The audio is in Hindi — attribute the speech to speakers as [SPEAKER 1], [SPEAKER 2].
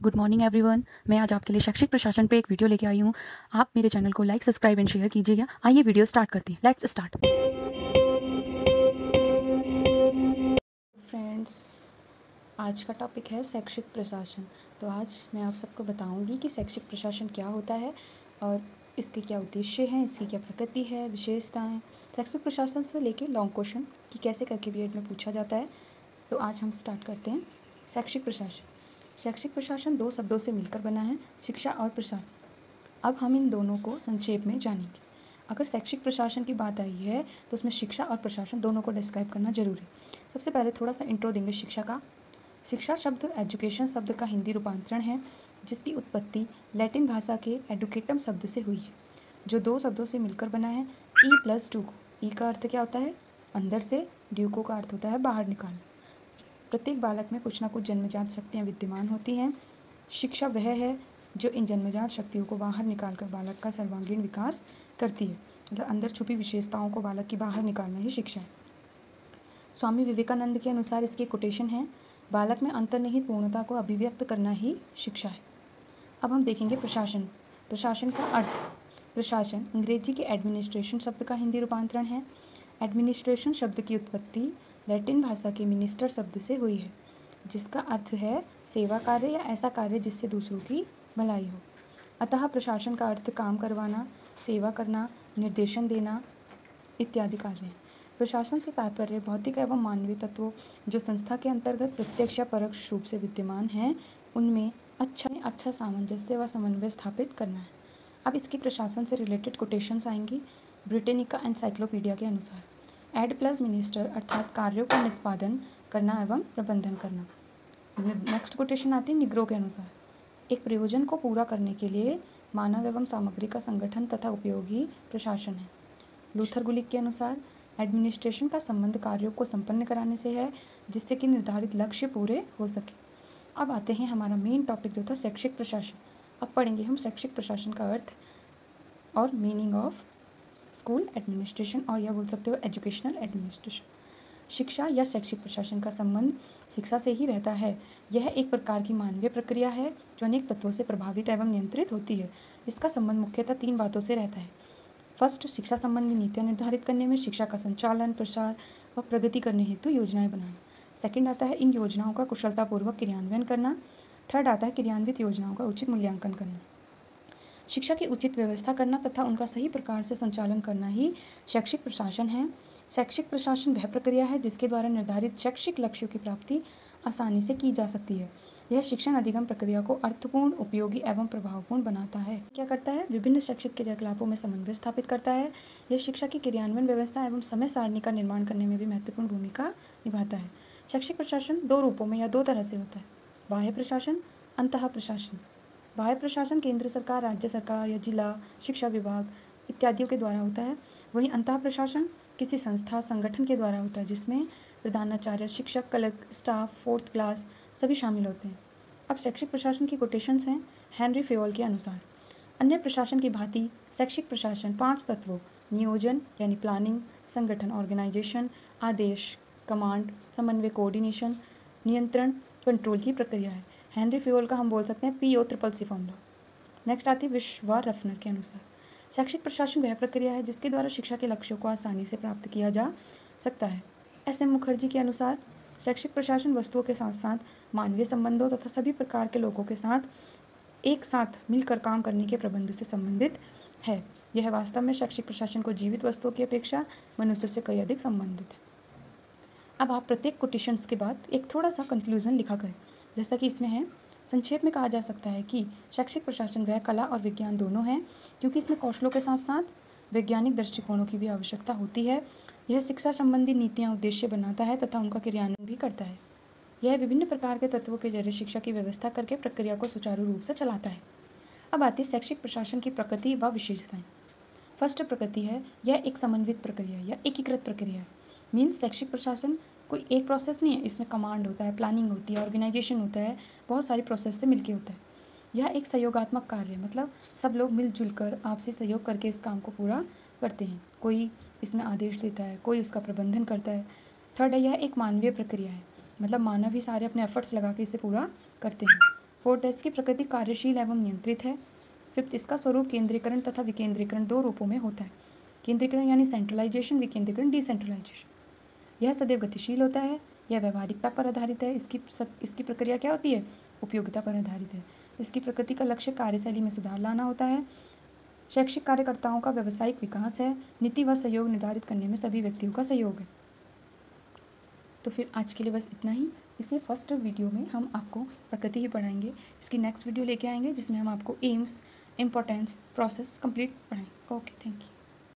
[SPEAKER 1] Good morning everyone. मैं आज आपके लिए शैक्षिक प्रशासन पे एक वीडियो लेके आई हूँ। आप मेरे चैनल को लाइक, सब्सक्राइब एंड शेयर कीजिएगा। आइए वीडियो स्टार्ट करते हैं। Let's start. फ्रेंड्स, आज का टॉपिक है शैक्षिक प्रशासन। तो आज मैं आप सबको बताऊंगी कि शैक्षिक प्रशासन क्या होता है और इसके क्या उद्देश्य हैं, इसकी क्या प्रकृति है, विशेषताएँ। शैक्षिक प्रशासन से लेके लॉन्ग क्वेश्चन कि कैसे करके बीएड में पूछा जाता है। तो आज हम स्टार्ट करते हैं। शैक्षिक प्रशासन। शैक्षिक प्रशासन दो शब्दों से मिलकर बना है, शिक्षा और प्रशासन। अब हम इन दोनों को संक्षेप में जानेंगे। अगर शैक्षिक प्रशासन की बात आई है तो उसमें शिक्षा और प्रशासन दोनों को डिस्क्राइब करना जरूरी। सबसे पहले थोड़ा सा इंट्रो देंगे शिक्षा का। शिक्षा शब्द एजुकेशन शब्द का हिंदी रूपांतरण है, जिसकी उत्पत्ति लैटिन भाषा के एडुकेटम शब्द से हुई है, जो दो शब्दों से मिलकर बना है, ई प्लस डूको। ई का अर्थ क्या होता है? अंदर से, ड्यूको का अर्थ होता है बाहर निकालना। प्रत्येक बालक में कुछ ना कुछ जन्मजात शक्तियाँ विद्यमान होती हैं। शिक्षा वह है जो इन जन्मजात शक्तियों को बाहर निकालकर बालक का सर्वांगीण विकास करती है। मतलब अंदर छुपी विशेषताओं को बालक की बाहर निकालना ही शिक्षा है। स्वामी विवेकानंद के अनुसार इसकी कोटेशन है, बालक में अंतर्निहित पूर्णता को अभिव्यक्त करना ही शिक्षा है। अब हम देखेंगे प्रशासन। प्रशासन का अर्थ। प्रशासन अंग्रेजी के एडमिनिस्ट्रेशन शब्द का हिंदी रूपांतरण है। एडमिनिस्ट्रेशन शब्द की उत्पत्ति लैटिन भाषा के मिनिस्टर शब्द से हुई है, जिसका अर्थ है सेवा कार्य या ऐसा कार्य जिससे दूसरों की भलाई हो। अतः प्रशासन का अर्थ काम करवाना, सेवा करना, निर्देशन देना इत्यादि कार्य हैं। प्रशासन से तात्पर्य भौतिक एवं मानवीय तत्वों जो संस्था के अंतर्गत प्रत्यक्ष या परोक्ष रूप से विद्यमान हैं, उनमें अच्छा सामंजस्य व समन्वय स्थापित करना है। अब इसकी प्रशासन से रिलेटेड कोटेशंस आएंगी ब्रिटेनिका एनसाइक्लोपीडिया के अनुसार। एड प्लस मिनिस्टर अर्थात कार्यों का निष्पादन करना एवं प्रबंधन करना। नेक्स्ट कोटेशन आती है निग्रो के अनुसार। एक प्रयोजन को पूरा करने के लिए मानव एवं सामग्री का संगठन तथा उपयोग ही प्रशासन है। लूथर गुलिक के अनुसार एडमिनिस्ट्रेशन का संबंध कार्यों को संपन्न कराने से है, जिससे कि निर्धारित लक्ष्य पूरे हो सके। अब आते हैं हमारा मेन टॉपिक जो था शैक्षिक प्रशासन। अब पढ़ेंगे हम शैक्षिक प्रशासन का अर्थ और मीनिंग ऑफ स्कूल एडमिनिस्ट्रेशन, और या बोल सकते हो एजुकेशनल एडमिनिस्ट्रेशन। शिक्षा या शैक्षिक प्रशासन का संबंध शिक्षा से ही रहता है। यह एक प्रकार की मानवीय प्रक्रिया है जो अनेक तत्वों से प्रभावित एवं नियंत्रित होती है। इसका संबंध मुख्यतः 3 बातों से रहता है। फर्स्ट, शिक्षा संबंधी नीतियाँ निर्धारित करने में, शिक्षा का संचालन, प्रसार व प्रगति करने हेतु योजनाएं बनाना। सेकंड आता है इन योजनाओं का कुशलतापूर्वक क्रियान्वयन करना। थर्ड आता है क्रियान्वित योजनाओं का उचित मूल्यांकन करना। शिक्षा की उचित व्यवस्था करना तथा उनका सही प्रकार से संचालन करना ही शैक्षिक प्रशासन है। शैक्षिक प्रशासन वह प्रक्रिया है जिसके द्वारा निर्धारित शैक्षिक लक्ष्यों की प्राप्ति आसानी से की जा सकती है। यह शिक्षण अधिगम प्रक्रिया को अर्थपूर्ण, उपयोगी एवं प्रभावपूर्ण बनाता है। क्या करता है? विभिन्न शैक्षिक क्रियाकलापों में समन्वय स्थापित करता है। यह शिक्षा की क्रियान्वयन व्यवस्था एवं समय सारणी का निर्माण करने में भी महत्वपूर्ण भूमिका निभाता है। शैक्षिक प्रशासन 2 रूपों में या 2 तरह से होता है, बाह्य प्रशासन, अंतः प्रशासन। बाह्य प्रशासन केंद्र सरकार, राज्य सरकार या जिला शिक्षा विभाग इत्यादियों के द्वारा होता है। वहीं अंतः प्रशासन किसी संस्था, संगठन के द्वारा होता है, जिसमें प्रधानाचार्य, शिक्षक, क्लर्क, स्टाफ, 4th क्लास सभी शामिल होते हैं। अब शैक्षिक प्रशासन की कोटेशंस हैं हेनरी फेयोल के अनुसार। अन्य प्रशासन की भांति शैक्षिक प्रशासन 5 तत्वों नियोजन यानी प्लानिंग, संगठन ऑर्गेनाइजेशन, आदेश कमांड, समन्वय कोऑर्डिनेशन, नियंत्रण कंट्रोल की प्रक्रिया है। हेनरी फेयोल का हम बोल सकते हैं PO-CCC फॉर्मूला। नेक्स्ट आती है विश्वरफनर के अनुसार। शैक्षिक प्रशासन वह प्रक्रिया है जिसके द्वारा शिक्षा के लक्ष्यों को आसानी से प्राप्त किया जा सकता है। SM मुखर्जी के अनुसार शैक्षिक प्रशासन वस्तुओं के साथ साथ मानवीय संबंधों तथा सभी प्रकार के लोगों के साथ एक साथ मिलकर काम करने के प्रबंध से संबंधित है। यह वास्तव में शैक्षिक प्रशासन को जीवित वस्तुओं की अपेक्षा मनुष्य से कई अधिक संबंधित है। अब आप प्रत्येक कोटेशंस के बाद एक थोड़ा सा कंक्लूजन लिखा करें, जैसा कि इसमें है। संक्षेप में कहा जा सकता है कि शैक्षिक प्रशासन वह कला और विज्ञान दोनों है, क्योंकि इसमें कौशलों के साथ साथ वैज्ञानिक दृष्टिकोणों की भी आवश्यकता होती है। यह शिक्षा संबंधी नीतियाँ, उद्देश्य बनाता है तथा उनका क्रियान्वयन भी करता है। यह विभिन्न प्रकार के तत्वों के जरिए शिक्षा की व्यवस्था करके प्रक्रिया को सुचारू रूप से चलाता है। अब आती है शैक्षिक प्रशासन की प्रकृति व विशेषताएं। फर्स्ट प्रकृति है, यह एक समन्वित प्रक्रिया या एकीकृत प्रक्रिया है। मीन्स शैक्षिक प्रशासन कोई एक प्रोसेस नहीं है, इसमें कमांड होता है, प्लानिंग होती है, ऑर्गेनाइजेशन होता है, बहुत सारी प्रोसेस से मिलके होता है। यह एक सहयोगात्मक कार्य है, मतलब सब लोग मिलजुल कर आपसी सहयोग करके इस काम को पूरा करते हैं। कोई इसमें आदेश देता है, कोई उसका प्रबंधन करता है। थर्ड है, यह एक मानवीय प्रक्रिया है, मतलब मानव ही सारे अपने एफर्ट्स लगा के इसे पूरा करते हैं। फोर्थ है इसकी प्रकृति कार्यशील एवं नियंत्रित है। फिफ्थ इसका स्वरूप केंद्रीकरण तथा विकेंद्रीकरण दो रूपों में होता है। केंद्रीकरण यानी सेंट्रलाइजेशन, विकेंद्रीकरण डिसेंट्रलाइजेशन। यह सदैव गतिशील होता है, यह व्यवहारिकता पर आधारित है। इसकी प्रक्रिया क्या होती है? उपयोगिता पर आधारित है। इसकी प्रकृति का लक्ष्य कार्यशैली में सुधार लाना होता है। शैक्षिक कार्यकर्ताओं का व्यावसायिक विकास है। नीति व सहयोग निर्धारित करने में सभी व्यक्तियों का सहयोग है। तो फिर आज के लिए बस इतना ही। इसलिए फर्स्ट वीडियो में हम आपको प्रकृति ही पढ़ाएंगे। इसकी नेक्स्ट वीडियो लेके आएंगे जिसमें हम आपको एम्स, इम्पोर्टेंस, प्रोसेस कंप्लीट पढ़ाएंगे। Okay, thank you.